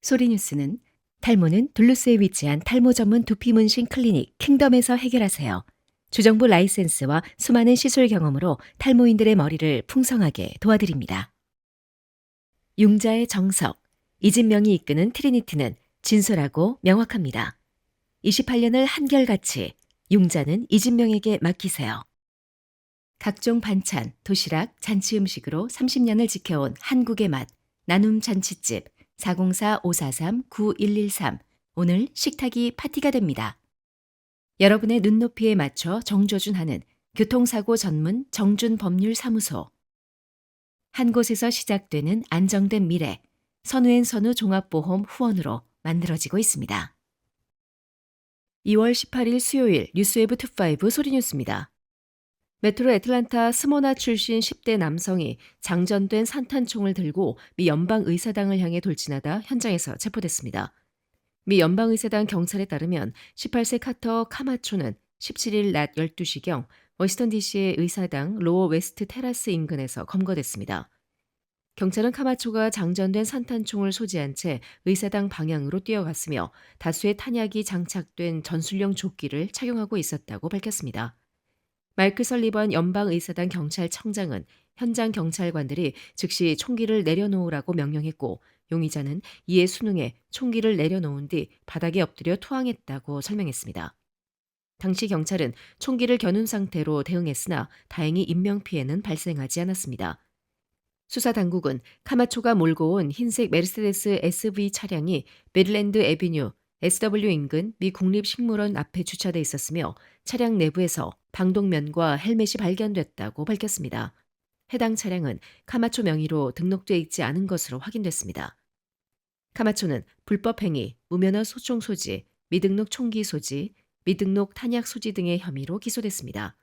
소리뉴스는 탈모는 둘루스에 위치한 탈모 전문 두피 문신 클리닉 킹덤에서 해결하세요. 주정부 라이센스와 수많은 시술 경험으로 탈모인들의 머리를 풍성하게 도와드립니다. 융자의 정석, 이진명이 이끄는 트리니티는 진솔하고 명확합니다. 28년을 한결같이 융자는 이진명에게 맡기세요. 각종 반찬, 도시락, 잔치 음식으로 30년을 지켜온 한국의 맛, 나눔 잔치집 404-543-9113 오늘 식탁이 파티가 됩니다. 여러분의 눈높이에 맞춰 정조준하는 교통사고 전문 정준법률사무소 한 곳에서 시작되는 안정된 미래 선우앤 선우 종합보험 후원으로 만들어지고 있습니다. 2월 18일 수요일 뉴스웨브25 소리뉴스입니다. 메트로 애틀란타 스모나 출신 10대 남성이 장전된 산탄총을 들고 미 연방의사당을 향해 돌진하다 현장에서 체포됐습니다. 미 연방의사당 경찰에 따르면 18세 카터 카마초는 17일 낮 12시경 워싱턴 DC의 의사당 로어 웨스트 테라스 인근에서 검거됐습니다. 경찰은 카마초가 장전된 산탄총을 소지한 채 의사당 방향으로 뛰어갔으며 다수의 탄약이 장착된 전술용 조끼를 착용하고 있었다고 밝혔습니다. 마이클 설리번 연방의사당 경찰청장은 현장 경찰관들이 즉시 총기를 내려놓으라고 명령했고 용의자는 이에 순응해 총기를 내려놓은 뒤 바닥에 엎드려 투항했다고 설명했습니다. 당시 경찰은 총기를 겨눈 상태로 대응했으나 다행히 인명피해는 발생하지 않았습니다. 수사당국은 카마초가 몰고 온 흰색 메르세데스 SV 차량이 메릴랜드 애비뉴 SW 인근 미 국립식물원 앞에 주차돼 있었으며 차량 내부에서 방독면과 헬멧이 발견됐다고 밝혔습니다. 해당 차량은 카마초 명의로 등록돼 있지 않은 것으로 확인됐습니다. 카마초는 불법 행위, 무면허 소총 소지, 미등록 총기 소지, 미등록 탄약 소지 등의 혐의로 기소됐습니다.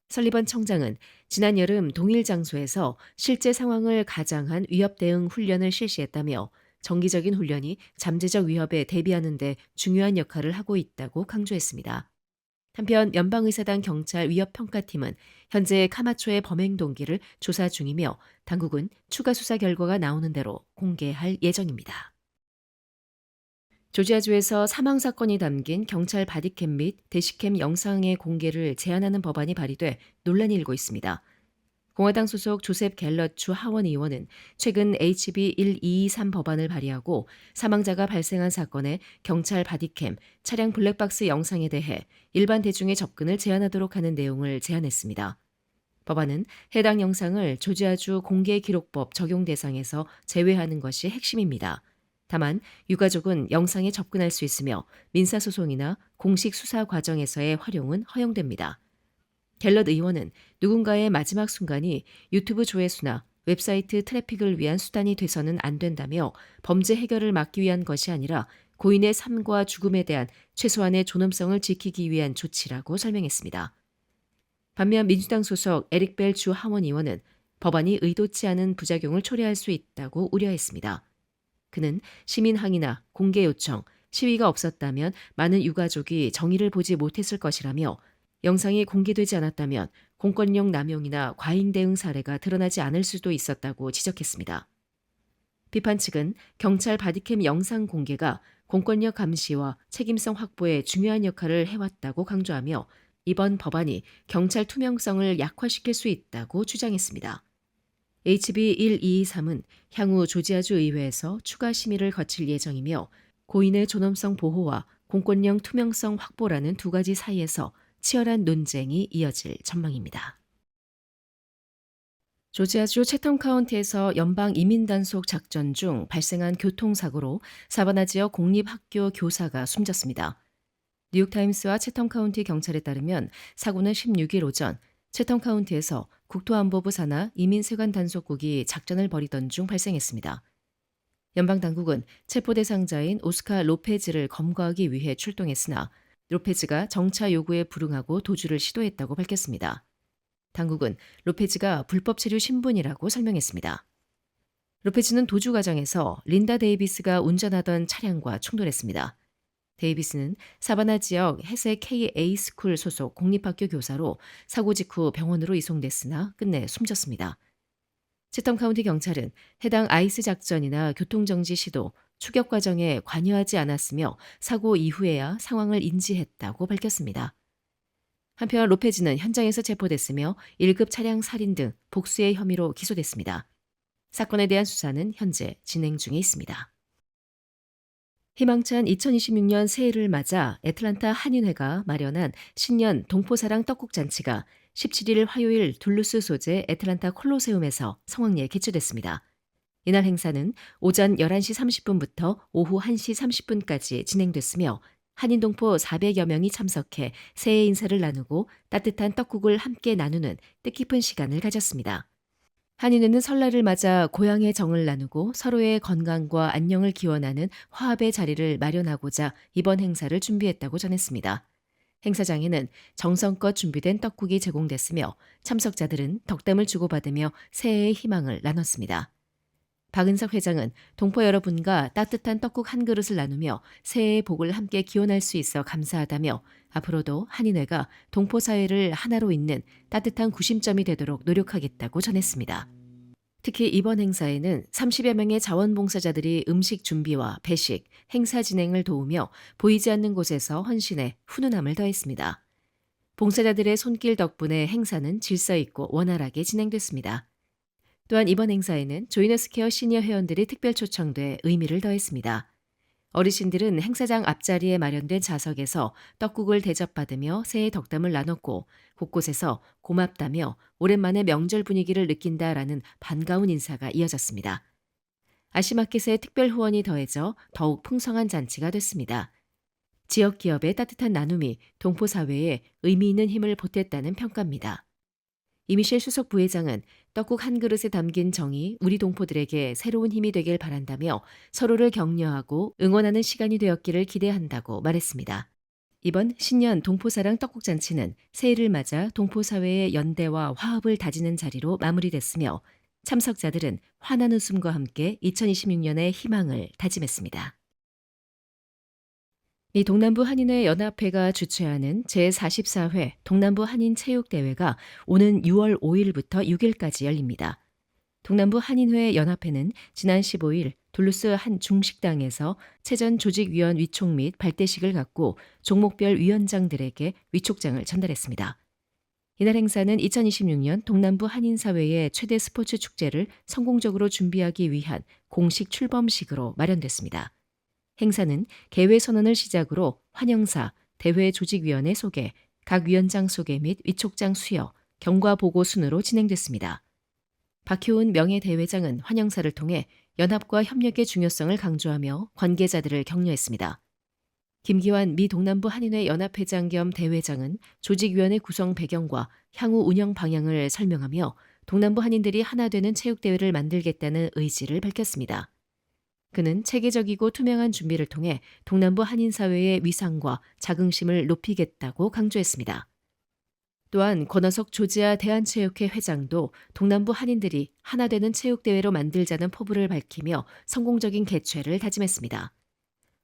설리번 청장은 지난 여름 동일 장소에서 실제 상황을 가장한 위협 대응 훈련을 실시했다며 정기적인 훈련이 잠재적 위협에 대비하는 데 중요한 역할을 하고 있다고 강조했습니다. 한편 연방의사당 경찰 위협평가팀은 현재 카마초의 범행 동기를 조사 중이며 당국은 추가 수사 결과가 나오는 대로 공개할 예정입니다. 조지아주에서 사망 사건이 담긴 경찰 바디캠 및 대시캠 영상의 공개를 제한하는 법안이 발의돼 논란이 일고 있습니다. 공화당 소속 조셉 갤럿 주 하원 의원은 최근 HB 1223 법안을 발의하고 사망자가 발생한 사건의 경찰 바디캠, 차량 블랙박스 영상에 대해 일반 대중의 접근을 제한하도록 하는 내용을 제안했습니다. 법안은 해당 영상을 조지아주 공개기록법 적용 대상에서 제외하는 것이 핵심입니다. 다만 유가족은 영상에 접근할 수 있으며 민사소송이나 공식 수사 과정에서의 활용은 허용됩니다. 갤럿 의원은 누군가의 마지막 순간이 유튜브 조회수나 웹사이트 트래픽을 위한 수단이 돼서는 안 된다며 범죄 해결을 막기 위한 것이 아니라 고인의 삶과 죽음에 대한 최소한의 존엄성을 지키기 위한 조치라고 설명했습니다. 반면 민주당 소속 에릭 벨 주 하원 의원은 법안이 의도치 않은 부작용을 초래할 수 있다고 우려했습니다. 그는 시민 항의나 공개 요청, 시위가 없었다면 많은 유가족이 정의를 보지 못했을 것이라며 영상이 공개되지 않았다면 공권력 남용이나 과잉 대응 사례가 드러나지 않을 수도 있었다고 지적했습니다. 비판 측은 경찰 바디캠 영상 공개가 공권력 감시와 책임성 확보에 중요한 역할을 해왔다고 강조하며 이번 법안이 경찰 투명성을 약화시킬 수 있다고 주장했습니다. HB 1223은 향후 조지아주 의회에서 추가 심의를 거칠 예정이며 고인의 존엄성 보호와 공권력 투명성 확보라는 두 가지 사이에서 치열한 논쟁이 이어질 전망입니다. 조지아주 채텀 카운티에서 연방 이민 단속 작전 중 발생한 교통사고로 사바나 지역 공립학교 교사가 숨졌습니다. 뉴욕타임스와 채텀 카운티 경찰에 따르면 사고는 16일 오전 채텀 카운티에서 국토안보부 산하 이민세관 단속국이 작전을 벌이던 중 발생했습니다. 연방 당국은 체포 대상자인 오스카 로페즈를 검거하기 위해 출동했으나 로페즈가 정차 요구에 불응하고 도주를 시도했다고 밝혔습니다. 당국은 로페즈가 불법 체류 신분이라고 설명했습니다. 로페즈는 도주 과정에서 린다 데이비스가 운전하던 차량과 충돌했습니다. 데이비스는 사바나 지역 해세 KA 스쿨 소속 공립학교 교사로 사고 직후 병원으로 이송됐으나 끝내 숨졌습니다. 채텀 카운티 경찰은 해당 아이스 작전이나 교통정지 시도, 추격 과정에 관여하지 않았으며 사고 이후에야 상황을 인지했다고 밝혔습니다. 한편 로페즈는 현장에서 체포됐으며 1급 차량 살인 등 복수의 혐의로 기소됐습니다. 사건에 대한 수사는 현재 진행 중에 있습니다. 희망찬 2026년 새해를 맞아 애틀란타 한인회가 마련한 신년 동포사랑 떡국잔치가 17일 화요일 둘루스 소재 애틀란타 콜로세움에서 성황리에 개최됐습니다. 이날 행사는 오전 11시 30분부터 오후 1시 30분까지 진행됐으며 한인 동포 400여 명이 참석해 새해 인사를 나누고 따뜻한 떡국을 함께 나누는 뜻깊은 시간을 가졌습니다. 한인회는 설날을 맞아 고향의 정을 나누고 서로의 건강과 안녕을 기원하는 화합의 자리를 마련하고자 이번 행사를 준비했다고 전했습니다. 행사장에는 정성껏 준비된 떡국이 제공됐으며 참석자들은 덕담을 주고받으며 새해의 희망을 나눴습니다. 박은석 회장은 동포 여러분과 따뜻한 떡국 한 그릇을 나누며 새해의 복을 함께 기원할 수 있어 감사하다며 앞으로도 한인회가 동포 사회를 하나로 잇는 따뜻한 구심점이 되도록 노력하겠다고 전했습니다. 특히 이번 행사에는 30여 명의 자원봉사자들이 음식 준비와 배식, 행사 진행을 도우며 보이지 않는 곳에서 헌신해 훈훈함을 더했습니다. 봉사자들의 손길 덕분에 행사는 질서 있고 원활하게 진행됐습니다. 또한 이번 행사에는 조이너스케어 시니어 회원들이 특별 초청돼 의미를 더했습니다. 어르신들은 행사장 앞자리에 마련된 좌석에서 떡국을 대접받으며 새해 덕담을 나눴고 곳곳에서 고맙다며 오랜만에 명절 분위기를 느낀다라는 반가운 인사가 이어졌습니다. 아시마켓의 특별 후원이 더해져 더욱 풍성한 잔치가 됐습니다. 지역 기업의 따뜻한 나눔이 동포 사회에 의미 있는 힘을 보탰다는 평가입니다. 이미셸 수석 부회장은 떡국 한 그릇에 담긴 정이 우리 동포들에게 새로운 힘이 되길 바란다며 서로를 격려하고 응원하는 시간이 되었기를 기대한다고 말했습니다. 이번 신년 동포사랑 떡국잔치는 새해를 맞아 동포사회의 연대와 화합을 다지는 자리로 마무리됐으며 참석자들은 환한 웃음과 함께 2026년의 희망을 다짐했습니다. 미 동남부 한인회 연합회가 주최하는 제44회 동남부 한인 체육대회가 오는 6월 5일부터 6일까지 열립니다. 동남부 한인회 연합회는 지난 15일 둘루스 한 중식당에서 체전 조직위원 위촉 및 발대식을 갖고 종목별 위원장들에게 위촉장을 전달했습니다. 이날 행사는 2026년 동남부 한인사회의 최대 스포츠 축제를 성공적으로 준비하기 위한 공식 출범식으로 마련됐습니다. 행사는 개회 선언을 시작으로 환영사, 대회 조직위원회 소개, 각 위원장 소개 및 위촉장 수여, 경과 보고 순으로 진행됐습니다. 박효은 명예대회장은 환영사를 통해 연합과 협력의 중요성을 강조하며 관계자들을 격려했습니다. 김기환 미 동남부 한인회 연합회장 겸 대회장은 조직위원회 구성 배경과 향후 운영 방향을 설명하며 동남부 한인들이 하나 되는 체육대회를 만들겠다는 의지를 밝혔습니다. 그는 체계적이고 투명한 준비를 통해 동남부 한인사회의 위상과 자긍심을 높이겠다고 강조했습니다. 또한 권어석 조지아 대한체육회 회장도 동남부 한인들이 하나 되는 체육대회로 만들자는 포부를 밝히며 성공적인 개최를 다짐했습니다.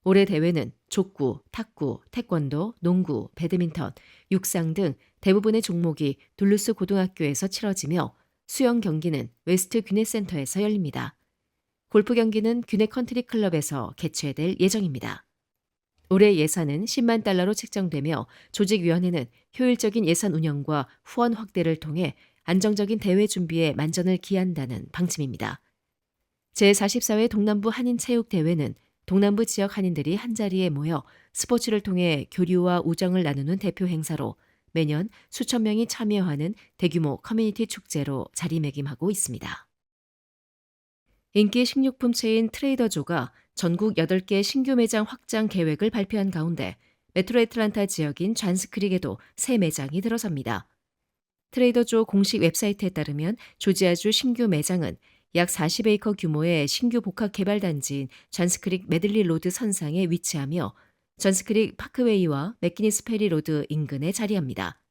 올해 대회는 족구, 탁구, 태권도, 농구, 배드민턴, 육상 등 대부분의 종목이 둘루스 고등학교에서 치러지며 수영 경기는 웨스트 귀네센터에서 열립니다. 골프 경기는 귀네 컨트리 클럽에서 개최될 예정입니다. 올해 예산은 10만 달러로 책정되며 조직위원회는 효율적인 예산 운영과 후원 확대를 통해 안정적인 대회 준비에 만전을 기한다는 방침입니다. 제44회 동남부 한인체육대회는 동남부 지역 한인들이 한자리에 모여 스포츠를 통해 교류와 우정을 나누는 대표 행사로 매년 수천 명이 참여하는 대규모 커뮤니티 축제로 자리매김하고 있습니다. 인기 식료품 체인 트레이더조가 전국 8개 신규 매장 확장 계획을 발표한 가운데 메트로 애틀란타 지역인 잔스크릭에도 새 매장이 들어섭니다. 트레이더조 공식 웹사이트에 따르면 조지아주 신규 매장은 약 40에이커 규모의 신규 복합 개발 단지인 잔스크릭 메들리 로드 선상에 위치하며 잔스크릭 파크웨이와 맥기니스 페리 로드 인근에 자리합니다.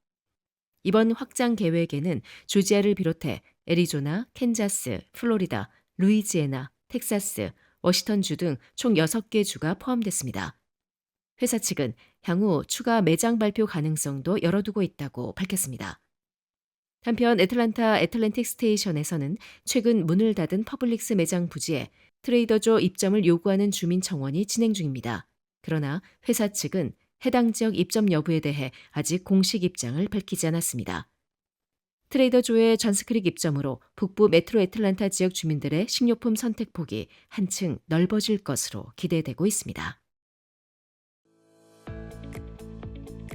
이번 확장 계획에는 조지아를 비롯해 애리조나, 캔자스, 플로리다, 루이지애나, 텍사스, 워싱턴주 등 총 6개 주가 포함됐습니다. 회사 측은 향후 추가 매장 발표 가능성도 열어두고 있다고 밝혔습니다. 한편 애틀란타 애틀랜틱 스테이션에서는 최근 문을 닫은 퍼블릭스 매장 부지에 트레이더조 입점을 요구하는 주민 청원이 진행 중입니다. 그러나 회사 측은 해당 지역 입점 여부에 대해 아직 공식 입장을 밝히지 않았습니다. 트레이더조의 존스크릭 입점으로 북부 메트로 애틀란타 지역 주민들의 식료품 선택폭이 한층 넓어질 것으로 기대되고 있습니다.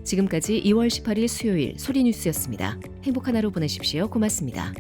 지금까지 2월 18일 수요일 소리뉴스였습니다. 행복한 하루 보내십시오. 고맙습니다.